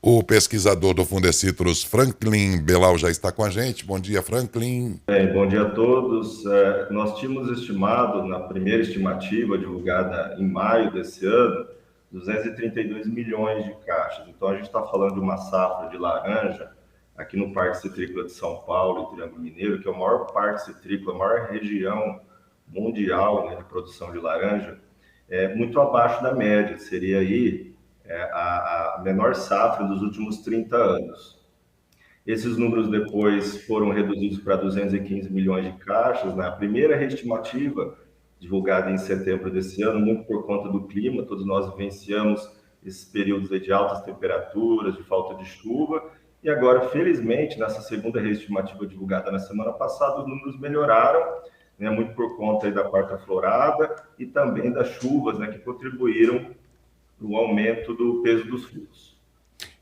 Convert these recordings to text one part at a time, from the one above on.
O pesquisador do Fundecitrus, Franklin Belal, já está com a gente. Bom dia, Franklin. Bom dia a todos. Nós tínhamos estimado, na primeira estimativa divulgada em maio desse ano, 232 milhões de caixas. Então, a gente está falando de uma safra de laranja aqui no Parque Citrícola de São Paulo, em Triângulo Mineiro, que é o maior parque citrícola, a maior região mundial, né, de produção de laranja, muito abaixo da média. Seria aí a menor safra dos últimos 30 anos. Esses números depois foram reduzidos para 215 milhões de caixas, na primeira reestimativa, divulgada em setembro desse ano, muito por conta do clima. Todos nós vivenciamos esses períodos de altas temperaturas, de falta de chuva, e agora, felizmente, nessa segunda reestimativa divulgada na semana passada, os números melhoraram, né, muito por conta aí da quarta florada e também das chuvas, né, que contribuíram para o aumento do peso dos frutos.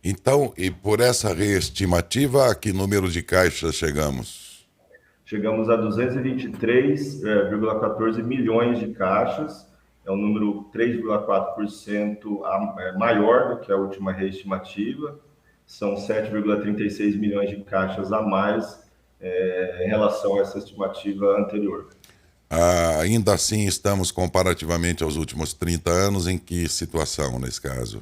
Então, e por essa reestimativa, a que número de caixas chegamos? Chegamos a 223,14 milhões de caixas, é um número 3,4% maior do que a última reestimativa, são 7,36 milhões de caixas a mais em relação a essa estimativa anterior. Ainda assim, estamos comparativamente aos últimos 30 anos, em que situação nesse caso?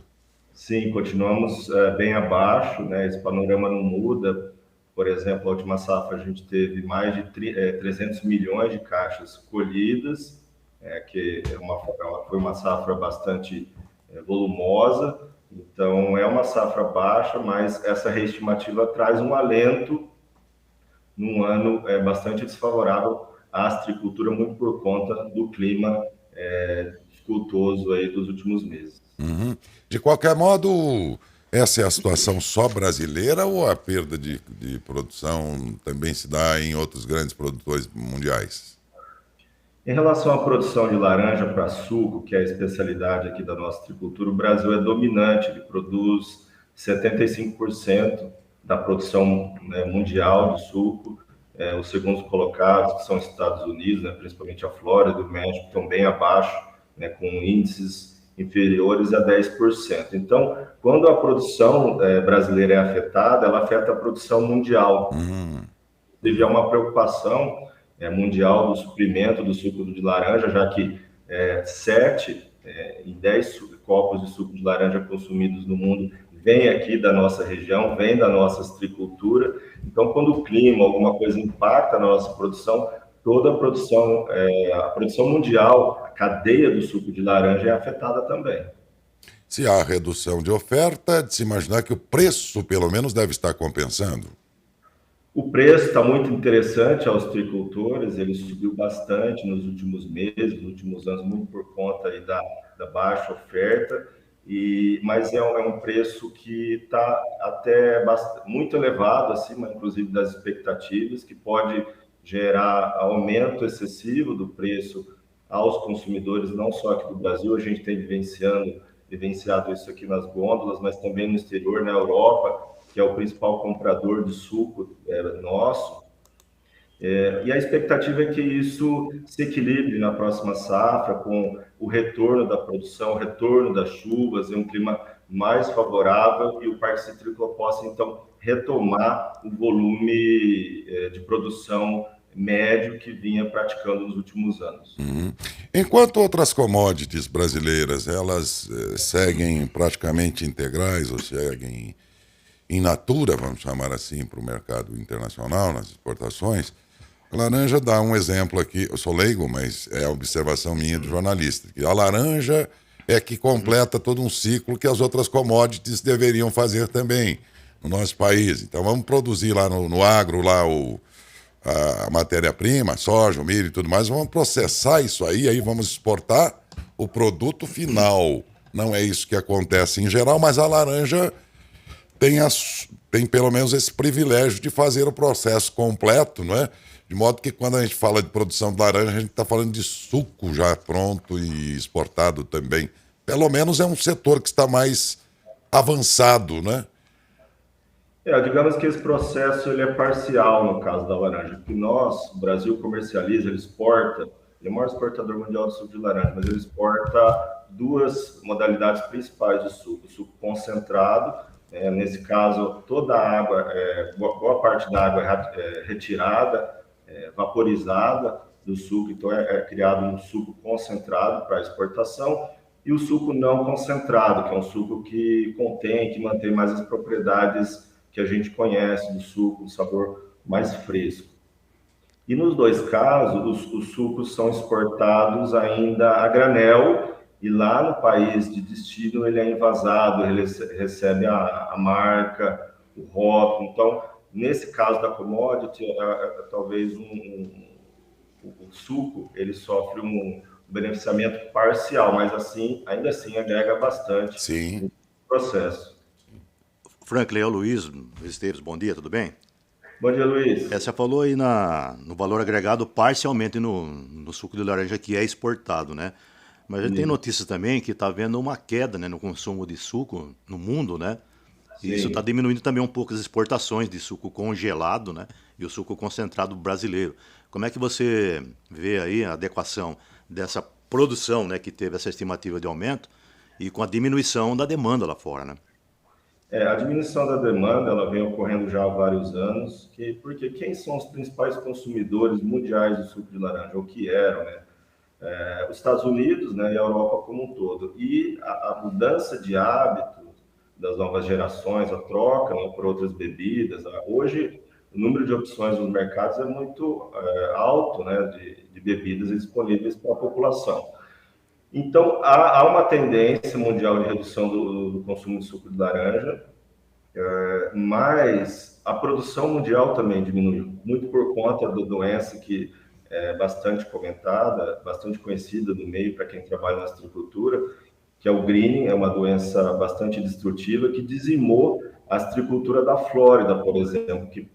Sim, continuamos bem abaixo, né? Esse panorama não muda. Por exemplo, a última safra a gente teve mais de 300 milhões de caixas colhidas, que foi uma safra bastante volumosa. Então, é uma safra baixa, mas essa reestimativa traz um alento num ano bastante desfavorável à astricultura, muito por conta do clima dificultoso aí dos últimos meses. Uhum. De qualquer modo, essa é a situação só brasileira ou a perda de produção também se dá em outros grandes produtores mundiais? Em relação à produção de laranja para suco, que é a especialidade aqui da nossa agricultura, o Brasil é dominante, ele produz 75% da produção, né, mundial de suco. Os segundos colocados, que são os Estados Unidos, né, principalmente a Flórida e o México, estão bem abaixo, né, com índices inferiores a 10%. Então, quando a produção brasileira é afetada, ela afeta a produção mundial. Hum. Teve uma preocupação mundial do suprimento do suco de laranja, já que 7 em 10 copos de suco de laranja consumidos no mundo vem aqui da nossa região, vem da nossa citricultura. Então, quando o clima, alguma coisa impacta na nossa produção, toda a produção mundial, a cadeia do suco de laranja é afetada também. Se há redução de oferta, de se imaginar que o preço, pelo menos, deve estar compensando. O preço está muito interessante aos tricultores, ele subiu bastante nos últimos meses, nos últimos anos, muito por conta aí da baixa oferta, mas é um preço que está até muito elevado, acima inclusive das expectativas, que pode gerar aumento excessivo do preço aos consumidores, não só aqui do Brasil. A gente tem vivenciado isso aqui nas gôndolas, mas também no exterior, na Europa, que é o principal comprador de suco nosso. E a expectativa é que isso se equilibre na próxima safra, com o retorno da produção, o retorno das chuvas, e um clima mais favorável, e o Parque Citrícola possa, então, retomar o volume de produção médio que vinha praticando nos últimos anos. Uhum. Enquanto outras commodities brasileiras, elas seguem praticamente integrais ou seguem in natura, vamos chamar assim, para o mercado internacional, nas exportações, a laranja dá um exemplo aqui. Eu sou leigo, mas é a observação minha de jornalista, que a laranja é que completa todo um ciclo que as outras commodities deveriam fazer também no nosso país. Então vamos produzir lá no agro lá a matéria-prima, a soja, o milho e tudo mais, vamos processar isso aí vamos exportar o produto final. Não é isso que acontece em geral, mas a laranja tem pelo menos esse privilégio de fazer o processo completo, não é? De modo que quando a gente fala de produção de laranja, a gente está falando de suco já pronto e exportado também. Pelo menos é um setor que está mais avançado, né? Digamos que esse processo ele é parcial no caso da laranja, porque o Brasil comercializa, ele exporta, ele é o maior exportador mundial de suco de laranja, mas ele exporta duas modalidades principais de suco: o suco concentrado, Nesse caso, toda a água, boa parte da água é retirada, vaporizada do suco, então é criado um suco concentrado para exportação, e o suco não concentrado, que é um suco que contém, que mantém mais as propriedades que a gente conhece do suco, um sabor mais fresco. E nos dois casos, os sucos são exportados ainda a granel, e lá no país de destino ele é envasado, ele recebe a marca, o rótulo. Então, nesse caso da commodity, talvez o suco ele sofre um beneficiamento parcial, mas assim, ainda assim agrega bastante Sim. no processo. Franklin, é o Luiz Esteves, bom dia, tudo bem? Bom dia, Luiz. Você falou aí no valor agregado parcialmente no suco de laranja que é exportado, né? Mas a gente tem notícias também que está havendo uma queda, né, no consumo de suco no mundo, né? E isso está diminuindo também um pouco as exportações de suco congelado, né? E o suco concentrado brasileiro. Como é que você vê aí a adequação dessa produção, né, que teve essa estimativa de aumento e com a diminuição da demanda lá fora, né? A diminuição da demanda ela vem ocorrendo já há vários anos, porque quem são os principais consumidores mundiais de suco de laranja, ou que eram, né? Os Estados Unidos, né, e a Europa como um todo. E a mudança de hábito das novas gerações, a troca, né, por outras bebidas. Hoje, o número de opções nos mercados é muito alto, né, de bebidas disponíveis para a população. Então, há uma tendência mundial de redução do consumo de suco de laranja, mas a produção mundial também diminuiu, muito por conta da doença que é bastante comentada, bastante conhecida no meio para quem trabalha na citricultura, que é o greening, é uma doença bastante destrutiva que dizimou a citricultura da Flórida, por exemplo, que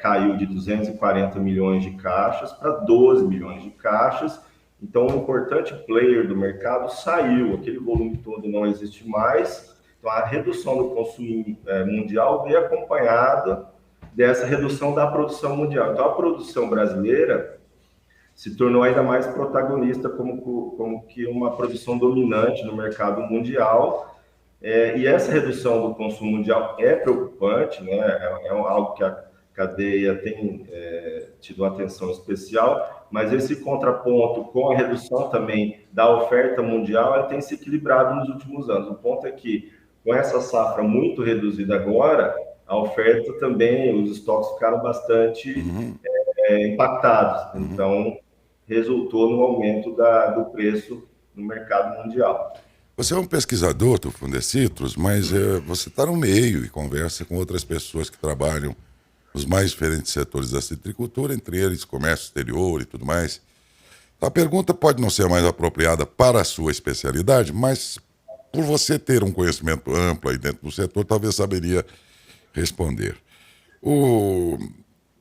caiu de 240 milhões de caixas para 12 milhões de caixas. Então, um importante player do mercado saiu, aquele volume todo não existe mais. Então, a redução do consumo mundial veio acompanhada dessa redução da produção mundial. Então, a produção brasileira se tornou ainda mais protagonista como que uma produção dominante no mercado mundial. E essa redução do consumo mundial é preocupante, né? É algo que a cadeia tem tido uma atenção especial, mas esse contraponto com a redução também da oferta mundial, ela tem se equilibrado nos últimos anos. O ponto é que, com essa safra muito reduzida agora, a oferta também, os estoques ficaram bastante impactados. Então, resultou no aumento do preço no mercado mundial. Você é um pesquisador do Fundecitrus, mas você está no meio e conversa com outras pessoas que trabalham nos mais diferentes setores da citricultura, entre eles comércio exterior e tudo mais. A pergunta pode não ser a mais apropriada para a sua especialidade, mas por você ter um conhecimento amplo aí dentro do setor, talvez saberia responder. O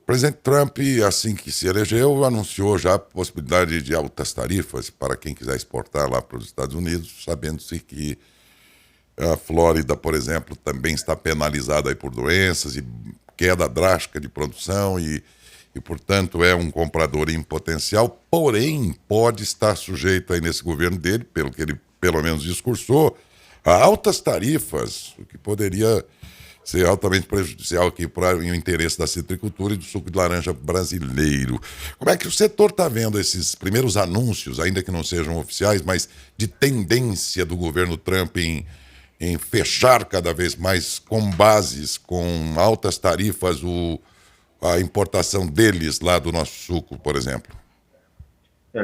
presidente Trump, assim que se elegeu, anunciou já a possibilidade de altas tarifas para quem quiser exportar lá para os Estados Unidos, sabendo-se que a Flórida, por exemplo, também está penalizada aí por doenças e queda drástica de produção e, portanto, é um comprador em potencial, porém pode estar sujeito aí nesse governo dele, pelo que ele pelo menos discursou, a altas tarifas, o que poderia ser altamente prejudicial aqui para o interesse da citricultura e do suco de laranja brasileiro. Como é que o setor está vendo esses primeiros anúncios, ainda que não sejam oficiais, mas de tendência do governo Trump em fechar cada vez mais com bases, com altas tarifas, a importação deles lá do nosso suco, por exemplo?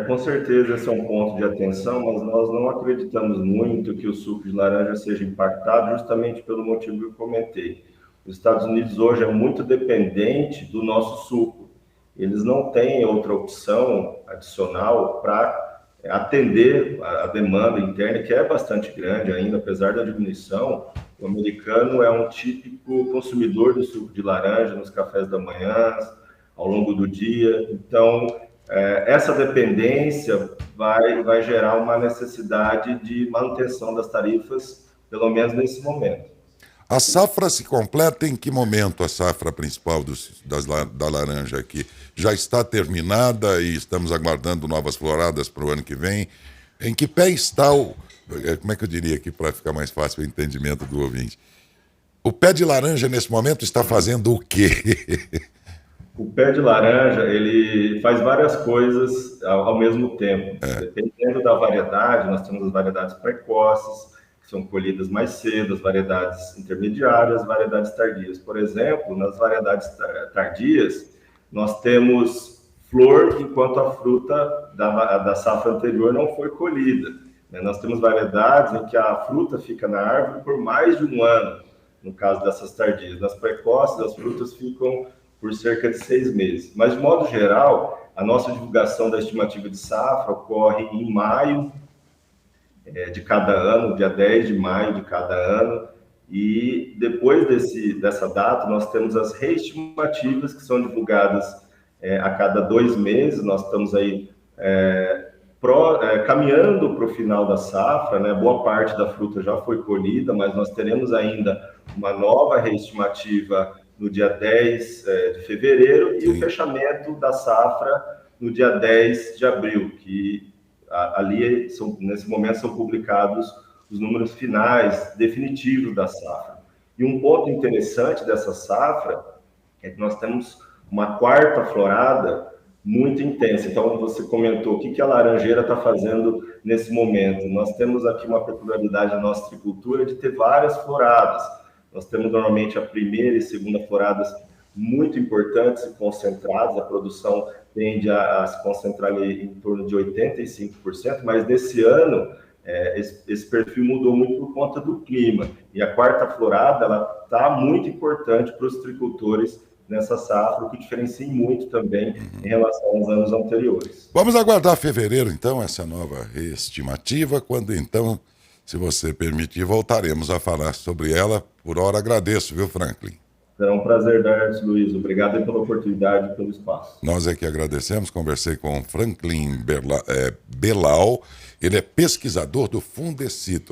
Com certeza esse é um ponto de atenção, mas nós não acreditamos muito que o suco de laranja seja impactado justamente pelo motivo que eu comentei. Os Estados Unidos hoje é muito dependente do nosso suco. Eles não têm outra opção adicional para atender a demanda interna, que é bastante grande ainda, apesar da diminuição. O americano é um típico consumidor do suco de laranja nos cafés da manhã, ao longo do dia. Então, essa dependência vai gerar uma necessidade de manutenção das tarifas, pelo menos nesse momento. A safra se completa em que momento, a safra principal da laranja aqui? Já está terminada e estamos aguardando novas floradas para o ano que vem. Em que pé está como é que eu diria aqui para ficar mais fácil o entendimento do ouvinte? O pé de laranja, nesse momento, está fazendo o quê? O pé de laranja, ele faz várias coisas ao mesmo tempo. Dependendo da variedade, nós temos as variedades precoces, que são colhidas mais cedo, as variedades intermediárias, as variedades tardias. Por exemplo, nas variedades tardias, nós temos flor enquanto a fruta da safra anterior não foi colhida. Nós temos variedades em que a fruta fica na árvore por mais de um ano, no caso dessas tardias. Nas precoces, as frutas ficam por cerca de 6 meses. Mas, de modo geral, a nossa divulgação da estimativa de safra ocorre em maio de cada ano, dia 10 de maio de cada ano, e depois dessa data, nós temos as reestimativas, que são divulgadas a cada 2 meses. Nós estamos aí caminhando para o final da safra, né? Boa parte da fruta já foi colhida, mas nós teremos ainda uma nova reestimativa no dia 10 de fevereiro e o fechamento da safra no dia 10 de abril, que ali, nesse momento, são publicados os números finais, definitivos da safra. E um ponto interessante dessa safra é que nós temos uma quarta florada muito intensa. Então, você comentou o que a laranjeira está fazendo nesse momento. Nós temos aqui uma peculiaridade da nossa tricultura de ter várias floradas. Nós temos normalmente a primeira e segunda floradas muito importantes e concentradas. A produção tende a se concentrar ali em torno de 85%, mas nesse ano esse perfil mudou muito por conta do clima. E a quarta florada ela está muito importante para os tricultores nessa safra, o que diferencia muito também em relação aos anos anteriores. Vamos aguardar fevereiro, então, essa nova reestimativa, quando então, se você permitir, voltaremos a falar sobre ela. Por hora, agradeço, viu, Franklin? Será um prazer, Darcy, Luiz. Obrigado pela oportunidade e pelo espaço. Nós é que agradecemos. Conversei com Franklin Belal. Ele é pesquisador do Fundecito.